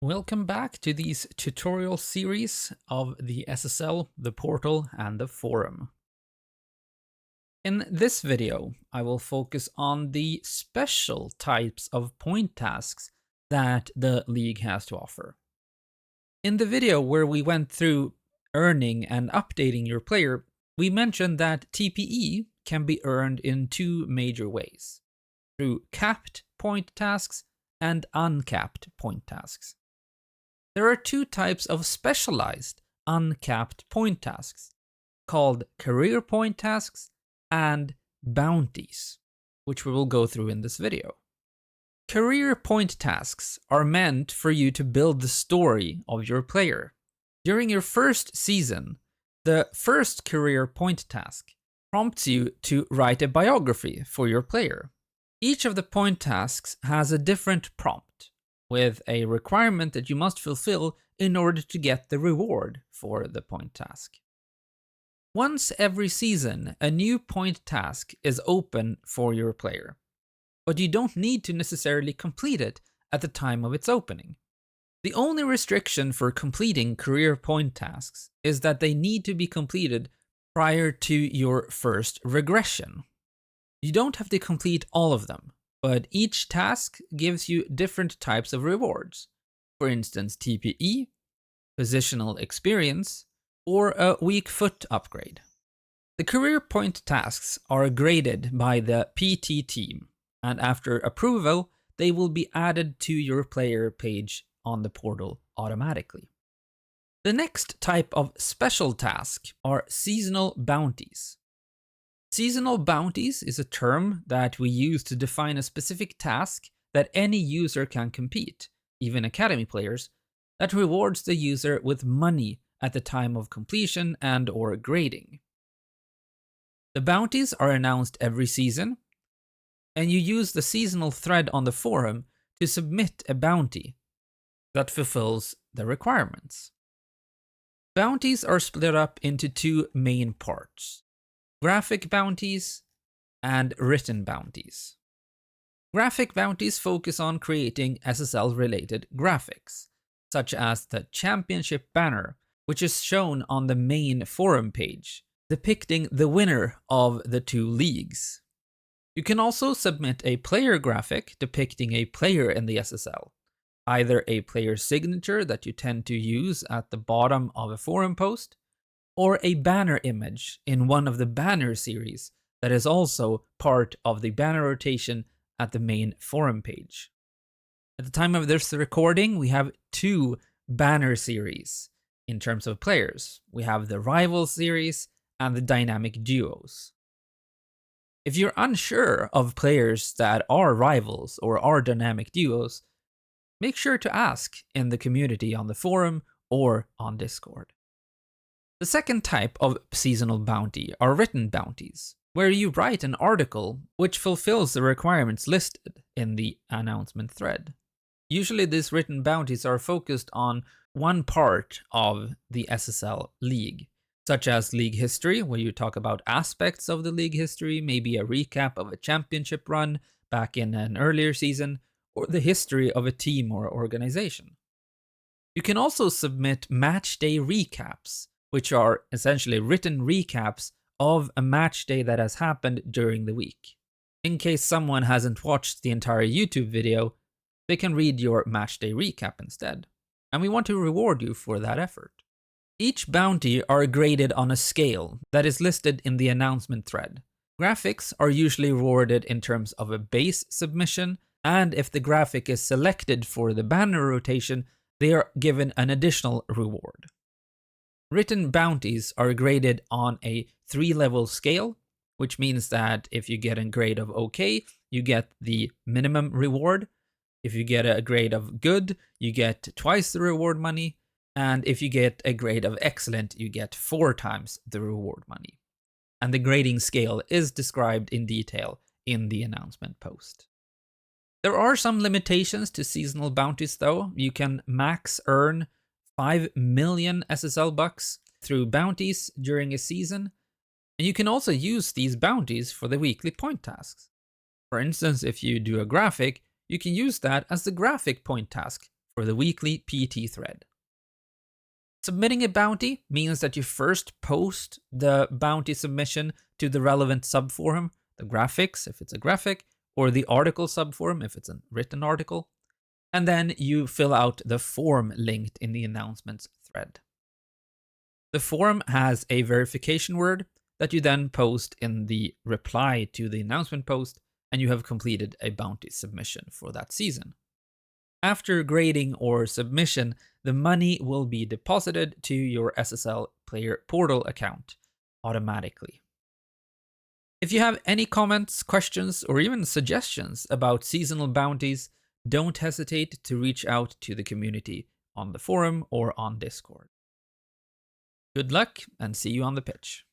Welcome back to these tutorial series of the SSL, the portal, and the forum. In this video, I will focus on the special types of point tasks that the league has to offer. In the video where we went through earning and updating your player, we mentioned that TPE can be earned in two major ways, through capped point tasks and uncapped point tasks. There are two types of specialized uncapped point tasks, called career point tasks and bounties, which we will go through in this video. Career point tasks are meant for you to build the story of your player. During your first season, the first career point task prompts you to write a biography for your player. Each of the point tasks has a different prompt, with a requirement that you must fulfill in order to get the reward for the point task. Once every season, a new point task is open for your player, but you don't need to necessarily complete it at the time of its opening. The only restriction for completing career point tasks is that they need to be completed prior to your first regression. You don't have to complete all of them, but each task gives you different types of rewards. For instance, TPE, positional experience, or a weak foot upgrade. The career point tasks are graded by the PT team, and after approval, they will be added to your player page on the portal automatically. The next type of special task are seasonal bounties. Seasonal bounties is a term that we use to define a specific task that any user can complete, even academy players, that rewards the user with money at the time of completion and/or grading. The bounties are announced every season, and you use the seasonal thread on the forum to submit a bounty that fulfills the requirements. Bounties are split up into two main parts: graphic bounties and written bounties. Graphic bounties focus on creating SSL-related graphics, such as the championship banner, which is shown on the main forum page, depicting the winner of the two leagues. You can also submit a player graphic depicting a player in the SSL, either a player signature that you tend to use at the bottom of a forum post, or a banner image in one of the banner series that is also part of the banner rotation at the main forum page. At the time of this recording, we have two banner series in terms of players. We have the rival series and the dynamic duos. If you're unsure of players that are rivals or are dynamic duos, make sure to ask in the community on the forum or on Discord. The second type of seasonal bounty are written bounties, where you write an article which fulfills the requirements listed in the announcement thread. Usually these written bounties are focused on one part of the SSL league, such as league history, where you talk about aspects of the league history, maybe a recap of a championship run back in an earlier season, or the history of a team or organization. You can also submit match day recaps, which are essentially written recaps of a match day that has happened during the week. In case someone hasn't watched the entire YouTube video, they can read your match day recap instead. And we want to reward you for that effort. Each bounty are graded on a scale that is listed in the announcement thread. Graphics are usually rewarded in terms of a base submission, and if the graphic is selected for the banner rotation, they are given an additional reward. Written bounties are graded on a 3-level scale, which means that if you get a grade of OK, you get the minimum reward. If you get a grade of good, you get twice the reward money. And if you get a grade of excellent, you get 4 times the reward money. And the grading scale is described in detail in the announcement post. There are some limitations to seasonal bounties though. You can max earn 5 million SSL bucks through bounties during a season, and you can also use these bounties for the weekly point tasks. For instance, if you do a graphic, you can use that as the graphic point task for the weekly PT thread. Submitting a bounty means that you first post the bounty submission to the relevant subforum, the graphics if it's a graphic, or the article subforum if it's a written article, and then you fill out the form linked in the announcements thread. The form has a verification word that you then post in the reply to the announcement post, and you have completed a bounty submission for that season. After grading or submission, the money will be deposited to your SSL Player Portal account automatically. If you have any comments, questions, or even suggestions about seasonal bounties, don't hesitate to reach out to the community on the forum or on Discord. Good luck and see you on the pitch.